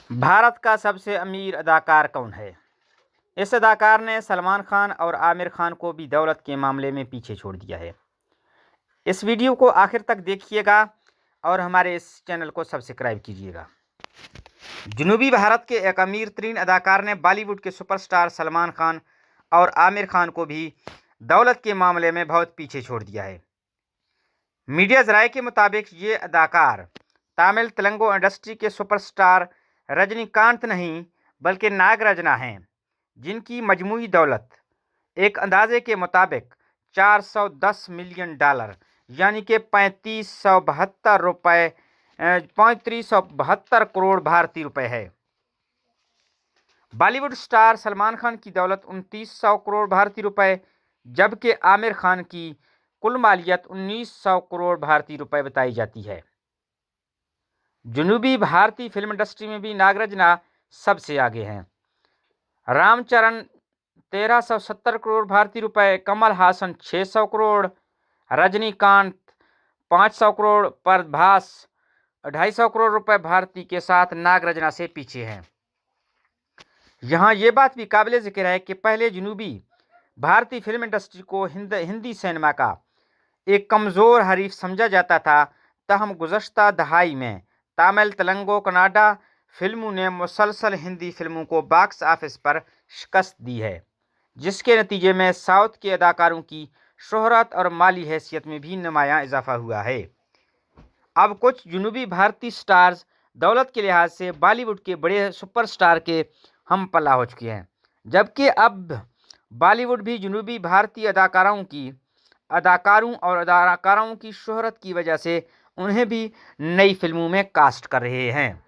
भारत का सबसे अमीर अदाकार कौन है? इस अदाकार ने सलमान खान और आमिर खान को भी दौलत के मामले में पीछे छोड़ दिया है। इस वीडियो को आखिर तक देखिएगा और हमारे इस चैनल को सब्सक्राइब कीजिएगा। जनूबी भारत के एक अमीर तरीन अदाकार ने बॉलीवुड के सुपरस्टार सलमान खान और आमिर खान को भी दौलत के मामले में बहुत पीछे छोड़ दिया है। मीडिया ज़राए के मुताबिक ये अदाकार तमिल तेलुगु इंडस्ट्री के सुपरस्टार रजनीकांत नहीं बल्कि नागरजना हैं, जिनकी मजमूई दौलत एक अंदाजे के मुताबिक $410 मिलियन यानी कि 3572 करोड़ भारतीय रुपए है। बॉलीवुड स्टार सलमान खान की दौलत 2900 करोड़ भारतीय रुपए, जबकि आमिर खान की कुल मालियत 1900 करोड़ भारतीय रुपए बताई जाती है। जनूबी भारतीय फिल्म इंडस्ट्री में भी नागरजना सबसे आगे हैं। रामचरण 1370 करोड़ भारतीय रुपए, कमल हासन 600 करोड़, रजनीकांत 500 करोड़, प्रभास 250 करोड़ रुपए भारतीय के साथ नागरजना से पीछे हैं। यहाँ ये बात भी काबिल जिक्र है कि पहले जनूबी भारतीय फिल्म इंडस्ट्री को हिंदी सिनेमा का एक कमज़ोर हरीफ समझा जाता था, तहम गुज़श्ता दहाई में तमिल तेलुगु कन्नड़ा फिल्मों ने मुसलसल हिंदी फिल्मों को बॉक्स ऑफिस पर शिकस्त दी है, जिसके नतीजे में साउथ के अदाकारों की शोहरत और माली हैसियत में भी नुमायां इजाफा हुआ है। अब कुछ जनूबी भारतीय स्टार्स दौलत के लिहाज से बॉलीवुड के बड़े सुपरस्टार के हम पल्ला हो चुके हैं, जबकि अब बॉलीवुड भी जनूबी भारतीय अदाकारों और अदाकाराओं की शोहरत की वजह से उन्हें भी नई फिल्मों में कास्ट कर रहे हैं।